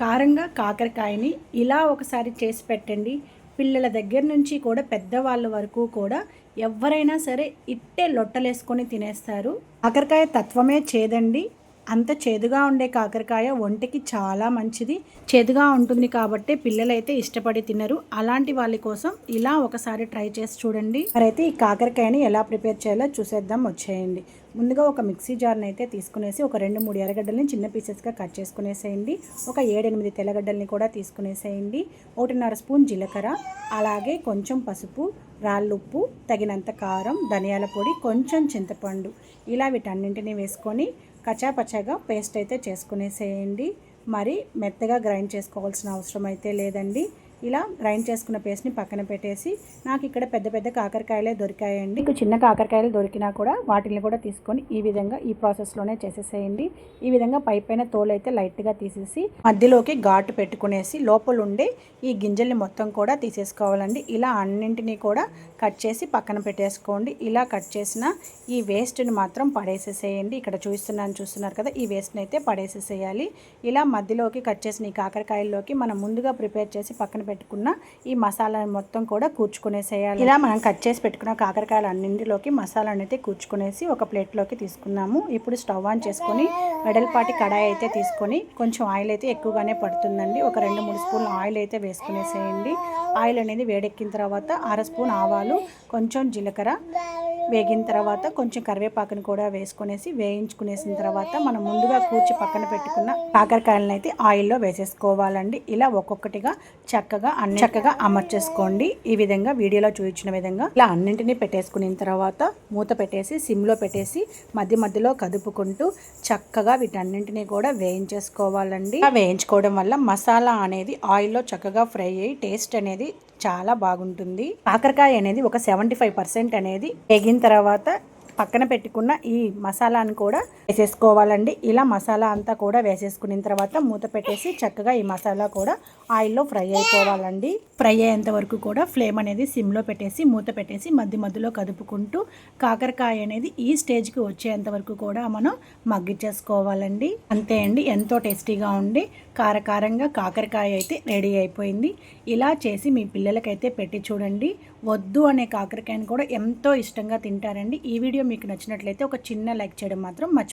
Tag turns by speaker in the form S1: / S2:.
S1: కారంగా కాకరకాయని ఇలా ఒకసారి చేసి పెట్టండి. పిల్లల దగ్గర నుంచి కూడా పెద్దవాళ్ళ వరకు కూడా ఎవరైనా సరే ఇట్టే లొట్టలేసుకొని తినేస్తారు. కాకరకాయ తత్వమే చేదండి. అంత చేదుగా ఉండే కాకరకాయ ఒంటికి చాలా మంచిది. చేదుగా ఉంటుంది కాబట్టి పిల్లలైతే ఇష్టపడి తినరు. అలాంటి వాళ్ళ కోసం ఇలా ఒకసారి ట్రై చేసి చూడండి. మరైతే ఈ కాకరకాయని ఎలా ప్రిపేర్ చేయాలో చూసేద్దాం, వచ్చేయండి. ముందుగా ఒక మిక్సీ జార్ని అయితే తీసుకునేసి ఒక 2-3 ఎర్రగడ్డల్ని చిన్న పీసెస్గా కట్ చేసుకునేసేయండి. ఒక 7-8 తెల్లగడ్డల్ని కూడా తీసుకునేసేయండి. 1.5 స్పూన్ జీలకర్ర, అలాగే కొంచెం పసుపు, రాళ్ళుప్పు, తగినంత కారం, ధనియాల పొడి, కొంచెం చింతపండు, ఇలా వీటన్నింటినీ వేసుకొని కచ్చాపచ్చాగా పేస్ట్ అయితే చేసుకునేసేయండి. మరి మెత్తగా గ్రైండ్ చేసుకోవాల్సిన అవసరం అయితే లేదండి. ఇలా గ్రైండ్ చేసుకున్న పేస్ట్ని పక్కన పెట్టేసి, నాకు ఇక్కడ పెద్ద పెద్ద కాకరకాయలే దొరికాయండి. మీకు చిన్న కాకరకాయలు దొరికినా కూడా వాటిని కూడా తీసుకొని ఈ విధంగా ఈ ప్రాసెస్లోనే చేసేసేయండి. ఈ విధంగా పైన తోలు అయితే లైట్గా తీసేసి మధ్యలోకి ఘాటు పెట్టుకునేసి లోపల ఉండే ఈ గింజల్ని మొత్తం కూడా తీసేసుకోవాలండి. ఇలా అన్నింటినీ కూడా కట్ చేసి పక్కన పెట్టేసుకోండి. ఇలా కట్ చేసిన ఈ వేస్ట్ని మాత్రం పడేసేసేయండి. ఇక్కడ చూస్తున్నారు కదా, ఈ వేస్ట్ని అయితే పడేసేసేయాలి. ఇలా మధ్యలోకి కట్ చేసిన ఈ కాకరకాయల్లోకి మనం ముందుగా ప్రిపేర్ చేసి పక్కన పెట్టుకున్న ఈ మసాలా మొత్తం కూడా కూర్చుకునేసేయాలి. ఇలా మనం కట్ చేసి పెట్టుకున్న కాకరకాయలు అన్నింటిలోకి మసాలాను అయితే కూర్చుకునేసి ఒక ప్లేట్లోకి తీసుకున్నాము. ఇప్పుడు స్టవ్ ఆన్ చేసుకొని వెడల్పాటి కడాయి అయితే తీసుకొని కొంచెం ఆయిల్ అయితే ఎక్కువగానే పడుతుందండి. ఒక 2-3 స్పూన్లు ఆయిల్ అయితే వేసుకునేసేయండి. ఆయిల్ అనేది వేడెక్కిన తర్వాత 1/2 స్పూన్ ఆవాలు, కొంచెం జీలకర్ర వేగిన తర్వాత కొంచెం కరివేపాకుని కూడా వేసుకునేసి వేయించుకునేసిన తర్వాత మనం ముందుగా కూర్చి పక్కన పెట్టుకున్న కాకరకాయలను అయితే ఆయిల్లో వేసేసుకోవాలండి. ఇలా ఒక్కొక్కటిగా చక్కగా అమర్చేసుకోండి. ఈ విధంగా వీడియోలో చూపించిన విధంగా ఇలా అన్నింటినీ పెట్టేసుకున్న తర్వాత మూత పెట్టేసి సిమ్లో పెట్టేసి మధ్య మధ్యలో కదుపుకుంటూ చక్కగా వీటన్నింటినీ కూడా వేయించేసుకోవాలండి. వేయించుకోవడం వల్ల మసాలా అనేది ఆయిల్లో చక్కగా ఫ్రై అయ్యి టేస్ట్ అనేది చాలా బాగుంటుంది. కాకరకాయ అనేది ఒక 75% అనేది వేగిన తర్వాత పక్కన పెట్టుకున్న ఈ మసాలాను కూడా వేసేసుకోవాలండి. ఇలా మసాలా అంతా కూడా వేసేసుకున్న తర్వాత మూత పెట్టేసి చక్కగా ఈ మసాలా కూడా ఆయిల్లో ఫ్రై అయిపోవాలండి. ఫ్రై అయ్యేంత వరకు కూడా ఫ్లేమ్ అనేది సిమ్లో పెట్టేసి మూత పెట్టేసి మధ్య మధ్యలో కదుపుకుంటూ కాకరకాయ అనేది ఈ స్టేజ్కి వచ్చేంత వరకు కూడా మనం మగ్గిచ్చేసుకోవాలండి. అంతే అండి, ఎంతో టేస్టీగా ఉండి కారంగా కాకరకాయ అయితే రెడీ అయిపోయింది. ఇలా చేసి మీ పిల్లలకైతే పెట్టి చూడండి. వద్దు అనే కాకరకాయని కూడా ఎంతో ఇష్టంగా తింటారండి. ఈ వీడియో మీకు నచ్చినట్లయితే ఒక చిన్న లైక్ చేయడం మాత్రం మర్చిపోకండి.